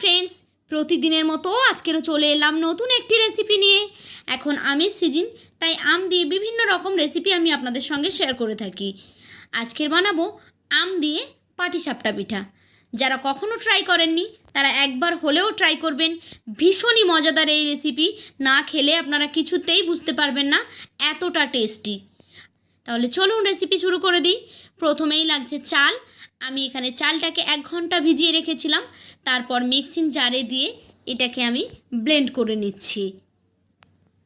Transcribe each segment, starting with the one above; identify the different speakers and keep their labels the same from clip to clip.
Speaker 1: Friends, প্রতিদিনের মতো আজকেরও চলে এলাম নতুন একটি রেসিপি নিয়ে। এখন আমের সিজন, তাই আম দিয়ে বিভিন্ন রকম রেসিপি আমি আপনাদের সঙ্গে শেয়ার করে থাকি। আজকের বানাবো আম দিয়ে পাটিসাপটা পিঠা। যারা কখনো ট্রাই করেননি তারা একবার হলেও ট্রাই করবেন। ভীষণই মজাদার এই রেসিপি, না খেলে আপনারা কিছুতেই বুঝতে পারবেন না এতটা টেস্টি। তাহলে চলুন রেসিপি শুরু করে দিই। প্রথমেই লাগছে চাল। আমি এখানে চালটাকে 1 ঘন্টা ভিজিয়ে রেখেছিলাম, তারপর মিক্সিং জারে দিয়ে এটাকে আমি ব্লেন্ড করে নিচ্ছি।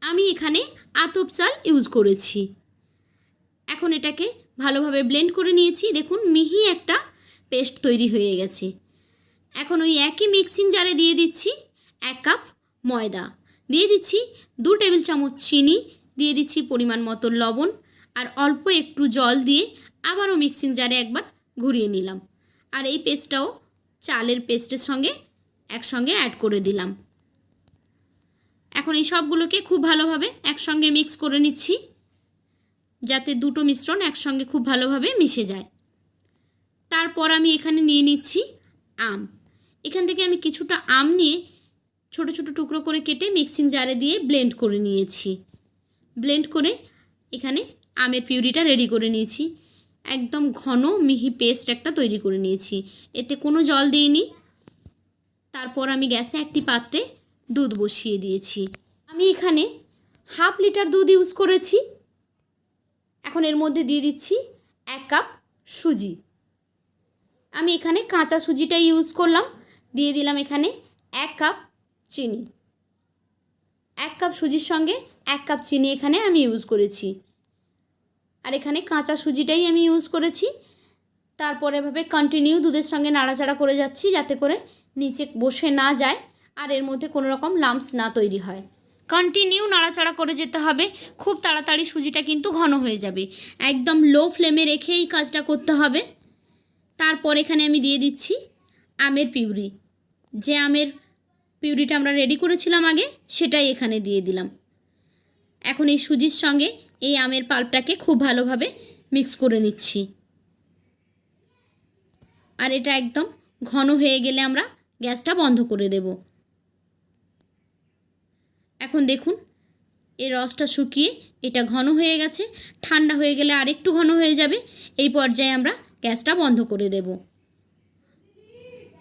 Speaker 1: আমি এখানে আতপ চাল ইউজ করেছি। এখন এটাকে ভালোভাবে ব্লেন্ড করে নিয়েছি। দেখুন মিহি একটা পেস্ট তৈরি হয়ে গেছে। এখন ওই একই মিক্সিং জারে দিয়ে দিচ্ছি 1 কাপ ময়দা, দিয়ে দিচ্ছি 2 টেবিল চামচ চিনি, দিয়ে দিচ্ছি পরিমাণ মতো লবণ, আর অল্প একটু জল দিয়ে আবারও মিক্সিং জারে একবার ঘুরিয়ে নিলাম। আর এই পেস্টটাও চালের পেস্টের সঙ্গে একসঙ্গে অ্যাড করে দিলাম। এখন এই সবগুলোকে খুব ভালোভাবে একসঙ্গে মিক্স করে নিচ্ছি, যাতে দুটো মিশ্রণ একসঙ্গে খুব ভালোভাবে মিশে যায়। তারপর আমি এখানে নিয়ে নিচ্ছি আম। এখান থেকে আমি কিছুটা আম নিয়ে ছোট ছোট টুকরো করে কেটে মিক্সিং জারে দিয়ে ব্লেন্ড করে নিয়েছি। ব্লেন্ড করে এখানে আমের পিউরিটা রেডি করে নিয়েছি। একদম ঘন মিহি পেস্ট একটা তৈরি করে নিয়েছি, এতে কোনো জল দিইনি। তারপর আমি গ্যাসে একটি পাত্রে দুধ বসিয়ে দিয়েছি। আমি এখানে 1/2 লিটার দুধ ইউজ করেছি। এখন এর মধ্যে দিয়ে দিচ্ছি 1 কাপ সুজি। আমি এখানে কাঁচা সুজিটাই ইউজ করলাম। দিয়ে দিলাম এখানে 1 কাপ চিনি। 1 কাপ সুজির সঙ্গে 1 কাপ চিনি এখানে আমি ইউজ করেছি, আর এখানে কাঁচা সুজিটাই আমি ইউজ করেছি। তারপর এভাবে কন্টিনিউ দুধের সঙ্গে নাড়াচাড়া করে যাচ্ছি, যাতে করে নিচে বসে না যায় আর এর মধ্যে কোনো রকম লাম্পস না তৈরি হয়। কন্টিনিউ নাড়াচাড়া করে যেতে হবে, খুব তাড়াতাড়ি সুজিটা কিন্তু ঘন হয়ে যাবে। একদম লো ফ্লেমে রেখে এই কাজটা করতে হবে। তারপর এখানে আমি দিয়ে দিচ্ছি আমের পিউরি। যে আমের পিউরিটা আমরা রেডি করেছিলাম আগে, সেটাই এখানে দিয়ে দিলাম। এখন এই সুজির সঙ্গে এই আমের পাল্পটাকে খুব ভালোভাবে মিক্স করে নিচ্ছি। আর এটা একদম ঘন হয়ে গেলে আমরা গ্যাসটা বন্ধ করে দেব। এখন দেখুন এই রসটা শুকিয়ে এটা ঘন হয়ে গেছে। ঠান্ডা হয়ে গেলে আরেকটু ঘন হয়ে যাবে। এই পর্যায়ে আমরা গ্যাসটা বন্ধ করে দেব।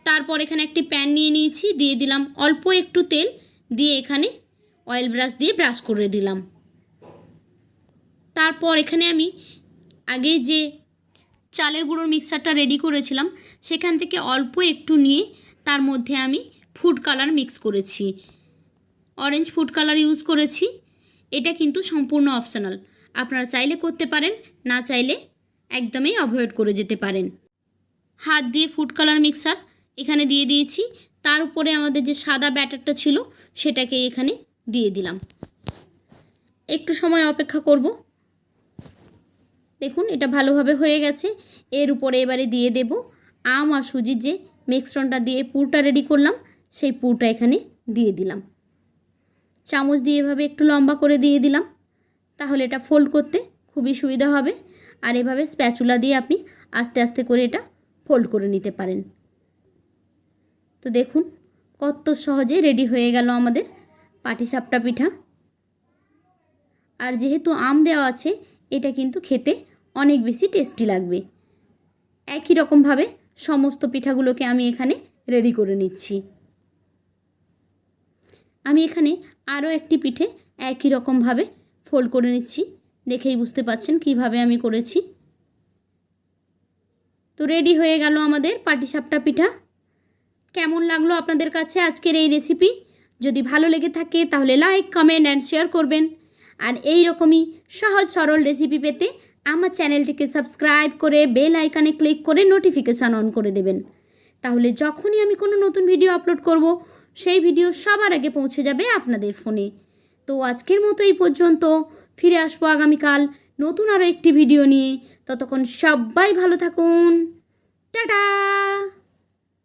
Speaker 1: তারপর এখানে একটি প্যান নিয়ে নিয়েছি, দিয়ে দিলাম অল্প একটু তেল, দিয়ে এখানে অয়েল ব্রাশ দিয়ে ব্রাশ করে দিলাম। তারপর এখানে আমি আগে যে চালের গুঁড়োর মিক্সারটা রেডি করেছিলাম, সেখান থেকে অল্প একটু নিয়ে তার মধ্যে আমি ফুড কালার মিক্স করেছি। অরেঞ্জ ফুড কালার ইউজ করেছি। এটা কিন্তু সম্পূর্ণ অপশনাল, আপনারা চাইলে করতে পারেন, না চাইলে একদমই অ্যাভয়েড করে যেতে পারেন। হাত দিয়ে ফুড কালার মিক্সার এখানে দিয়ে দিয়েছি। তার উপরে আমাদের যে সাদা ব্যাটারটা ছিল সেটাকে এখানে দিয়ে দিলাম। একটু সময় অপেক্ষা করব। দেখুন এটা ভালোভাবে হয়ে গেছে। এর উপরে এবারে দিয়ে দেব আম আর সুজির যে মিশ্রণটা দিয়ে পুরটা রেডি করলাম, সেই পুরটা এখানে দিয়ে দিলাম। চামচ দিয়ে এভাবে একটু লম্বা করে দিয়ে দিলাম, তাহলে এটা ফোল্ড করতে খুবই সুবিধা হবে। আর এভাবে স্প্যাচুলা দিয়ে আপনি আস্তে আস্তে করে এটা ফোল্ড করে নিতে পারেন। তো দেখুন কত সহজে রেডি হয়ে গেল আমাদের পাটিসাপটা পিঠা। আর যেহেতু আম দেওয়া আছে, এটা কিন্তু খেতে অনেক বেশি টেস্টি লাগবে। একই রকমভাবে সমস্ত পিঠাগুলোকে আমি এখানে রেডি করে নিচ্ছি। আমি এখানে আরও একটি পিঠে একই রকমভাবে ফোল্ড করে নিচ্ছি। দেখেই বুঝতে পাচ্ছেন কিভাবে আমি করেছি। তো রেডি হয়ে গেল আমাদের পাটিসাপটা পিঠা। কেমন লাগলো আপনাদের কাছে আজকের এই রেসিপি? যদি ভালো লেগে থাকে তাহলে লাইক, কমেন্ট অ্যান্ড শেয়ার করবেন। আর এই রকমই সহজ সরল রেসিপি পেতে আমার চ্যানেলটিকে সাবস্ক্রাইব করে বেল আইকনে ক্লিক করে নোটিফিকেশান অন করে দেবেন। তাহলে যখনই আমি কোনো নতুন ভিডিও আপলোড করব, সেই ভিডিও সবার আগে পৌঁছে যাবে আপনাদের ফোনে। তো আজকের মতো এই পর্যন্ত। ফিরে আসবো আগামীকাল নতুন আরও একটি ভিডিও নিয়ে। ততক্ষণ সবাই ভালো থাকুন। টাটা।